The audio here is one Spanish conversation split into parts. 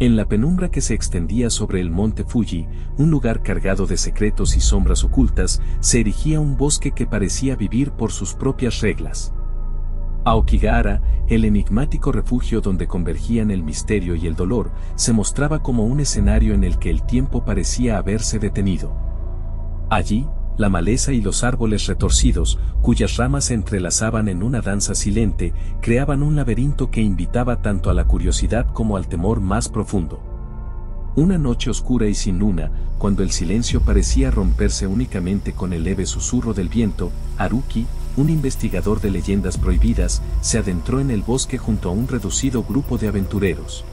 En la penumbra que se extendía sobre el monte Fuji, un lugar cargado de secretos y sombras ocultas, se erigía un bosque que parecía vivir por sus propias reglas. Aokigahara, el enigmático refugio donde convergían el misterio y el dolor, se mostraba como un escenario en el que el tiempo parecía haberse detenido. Allí, la maleza y los árboles retorcidos, cuyas ramas se entrelazaban en una danza silente, creaban un laberinto que invitaba tanto a la curiosidad como al temor más profundo. Una noche oscura y sin luna, cuando el silencio parecía romperse únicamente con el leve susurro del viento, Haruki, un investigador de leyendas prohibidas, se adentró en el bosque junto a un reducido grupo de aventureros.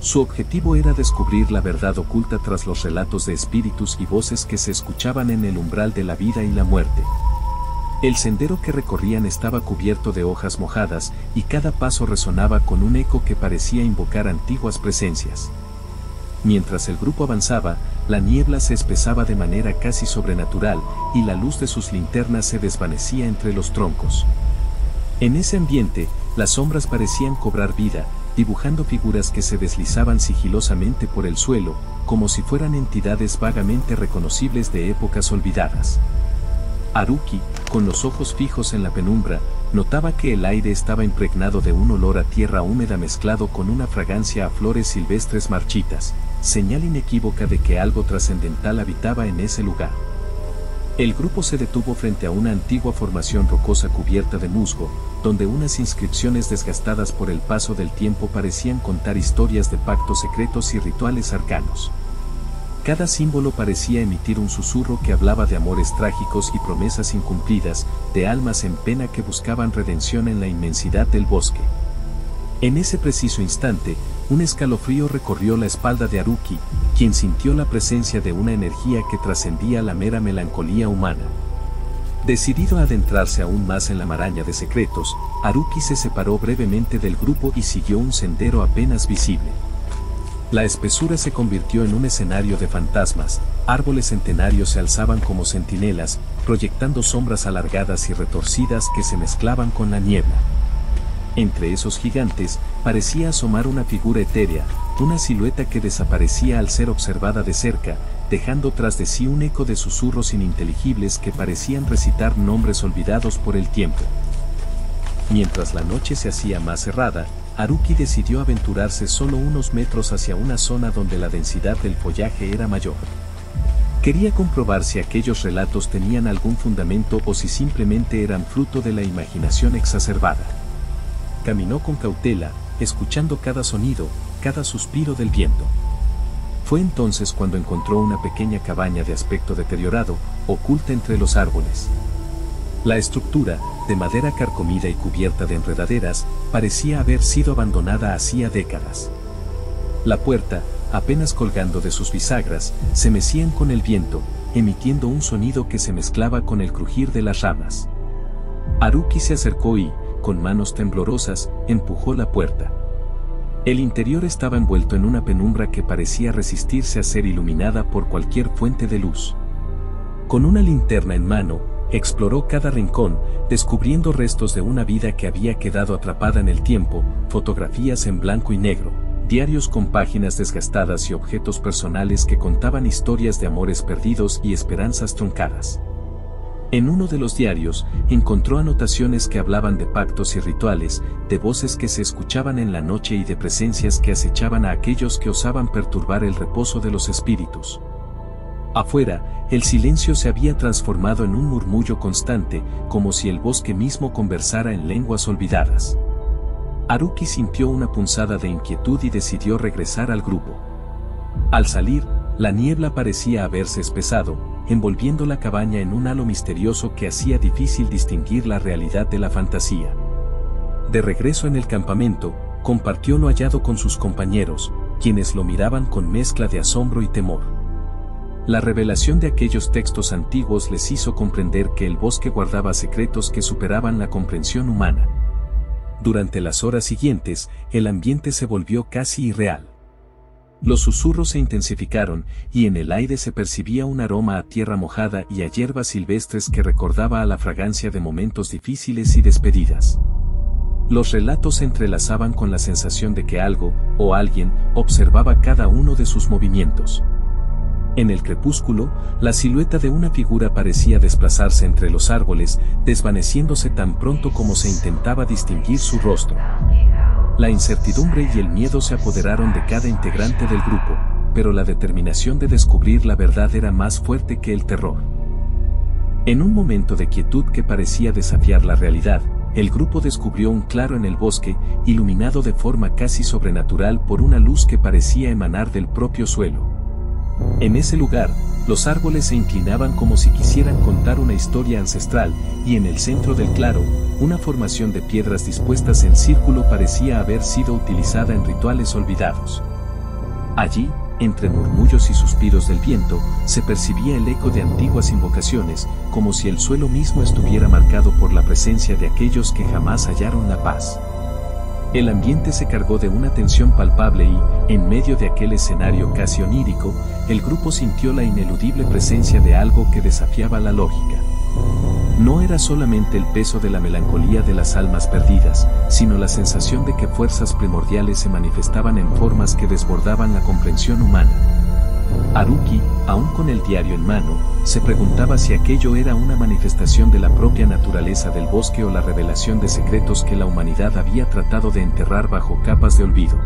Su objetivo era descubrir la verdad oculta tras los relatos de espíritus y voces que se escuchaban en el umbral de la vida y la muerte. El sendero que recorrían estaba cubierto de hojas mojadas y cada paso resonaba con un eco que parecía invocar antiguas presencias. Mientras el grupo avanzaba, la niebla se espesaba de manera casi sobrenatural y la luz de sus linternas se desvanecía entre los troncos. En ese ambiente, las sombras parecían cobrar vida, dibujando figuras que se deslizaban sigilosamente por el suelo, como si fueran entidades vagamente reconocibles de épocas olvidadas. Haruki, con los ojos fijos en la penumbra, notaba que el aire estaba impregnado de un olor a tierra húmeda mezclado con una fragancia a flores silvestres marchitas, señal inequívoca de que algo trascendental habitaba en ese lugar. El grupo se detuvo frente a una antigua formación rocosa cubierta de musgo, donde unas inscripciones desgastadas por el paso del tiempo parecían contar historias de pactos secretos y rituales arcanos. Cada símbolo parecía emitir un susurro que hablaba de amores trágicos y promesas incumplidas, de almas en pena que buscaban redención en la inmensidad del bosque. En ese preciso instante, un escalofrío recorrió la espalda de Haruki, quien sintió la presencia de una energía que trascendía la mera melancolía humana. Decidido a adentrarse aún más en la maraña de secretos, Haruki se separó brevemente del grupo y siguió un sendero apenas visible. La espesura se convirtió en un escenario de fantasmas, árboles centenarios se alzaban como centinelas, proyectando sombras alargadas y retorcidas que se mezclaban con la niebla. Entre esos gigantes, parecía asomar una figura etérea, una silueta que desaparecía al ser observada de cerca, dejando tras de sí un eco de susurros ininteligibles que parecían recitar nombres olvidados por el tiempo. Mientras la noche se hacía más cerrada, Haruki decidió aventurarse solo unos metros hacia una zona donde la densidad del follaje era mayor. Quería comprobar si aquellos relatos tenían algún fundamento o si simplemente eran fruto de la imaginación exacerbada. Caminó con cautela, escuchando cada sonido, cada suspiro del viento. Fue entonces cuando encontró una pequeña cabaña de aspecto deteriorado, oculta entre los árboles. La estructura, de madera carcomida y cubierta de enredaderas, parecía haber sido abandonada hacía décadas. La puerta, apenas colgando de sus bisagras, se mecían con el viento, emitiendo un sonido que se mezclaba con el crujir de las ramas. Haruki se acercó y, con manos temblorosas, empujó la puerta. El interior estaba envuelto en una penumbra que parecía resistirse a ser iluminada por cualquier fuente de luz. Con una linterna en mano, exploró cada rincón, descubriendo restos de una vida que había quedado atrapada en el tiempo, fotografías en blanco y negro, diarios con páginas desgastadas y objetos personales que contaban historias de amores perdidos y esperanzas truncadas. En uno de los diarios, encontró anotaciones que hablaban de pactos y rituales, de voces que se escuchaban en la noche y de presencias que acechaban a aquellos que osaban perturbar el reposo de los espíritus. Afuera, el silencio se había transformado en un murmullo constante, como si el bosque mismo conversara en lenguas olvidadas. Haruki sintió una punzada de inquietud y decidió regresar al grupo. Al salir, la niebla parecía haberse espesado, envolviendo la cabaña en un halo misterioso que hacía difícil distinguir la realidad de la fantasía. De regreso en el campamento, compartió lo hallado con sus compañeros, quienes lo miraban con mezcla de asombro y temor. La revelación de aquellos textos antiguos les hizo comprender que el bosque guardaba secretos que superaban la comprensión humana. Durante las horas siguientes, el ambiente se volvió casi irreal. Los susurros se intensificaron, y en el aire se percibía un aroma a tierra mojada y a hierbas silvestres que recordaba a la fragancia de momentos difíciles y despedidas. Los relatos se entrelazaban con la sensación de que algo, o alguien, observaba cada uno de sus movimientos. En el crepúsculo, la silueta de una figura parecía desplazarse entre los árboles, desvaneciéndose tan pronto como se intentaba distinguir su rostro. La incertidumbre y el miedo se apoderaron de cada integrante del grupo, pero la determinación de descubrir la verdad era más fuerte que el terror. En un momento de quietud que parecía desafiar la realidad, el grupo descubrió un claro en el bosque, iluminado de forma casi sobrenatural por una luz que parecía emanar del propio suelo. En ese lugar, los árboles se inclinaban como si quisieran contar una historia ancestral, y en el centro del claro, una formación de piedras dispuestas en círculo parecía haber sido utilizada en rituales olvidados. Allí, entre murmullos y suspiros del viento, se percibía el eco de antiguas invocaciones, como si el suelo mismo estuviera marcado por la presencia de aquellos que jamás hallaron la paz. El ambiente se cargó de una tensión palpable y, en medio de aquel escenario casi onírico, el grupo sintió la ineludible presencia de algo que desafiaba la lógica. No era solamente el peso de la melancolía de las almas perdidas, sino la sensación de que fuerzas primordiales se manifestaban en formas que desbordaban la comprensión humana. Haruki, aún con el diario en mano, se preguntaba si aquello era una manifestación de la propia naturaleza del bosque o la revelación de secretos que la humanidad había tratado de enterrar bajo capas de olvido.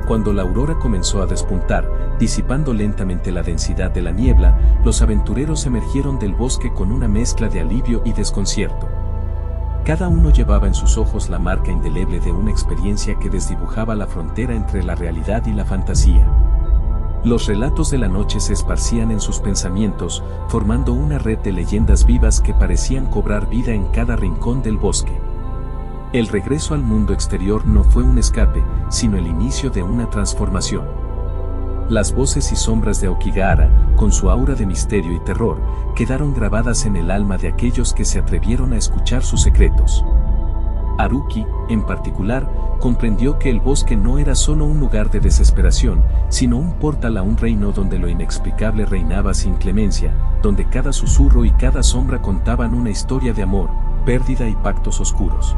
Cuando la aurora comenzó a despuntar, disipando lentamente la densidad de la niebla, los aventureros emergieron del bosque con una mezcla de alivio y desconcierto. Cada uno llevaba en sus ojos la marca indeleble de una experiencia que desdibujaba la frontera entre la realidad y la fantasía. Los relatos de la noche se esparcían en sus pensamientos, formando una red de leyendas vivas que parecían cobrar vida en cada rincón del bosque. El regreso al mundo exterior no fue un escape, sino el inicio de una transformación. Las voces y sombras de Aokigahara, con su aura de misterio y terror, quedaron grabadas en el alma de aquellos que se atrevieron a escuchar sus secretos. Haruki, en particular, comprendió que el bosque no era solo un lugar de desesperación, sino un portal a un reino donde lo inexplicable reinaba sin clemencia, donde cada susurro y cada sombra contaban una historia de amor, pérdida y pactos oscuros.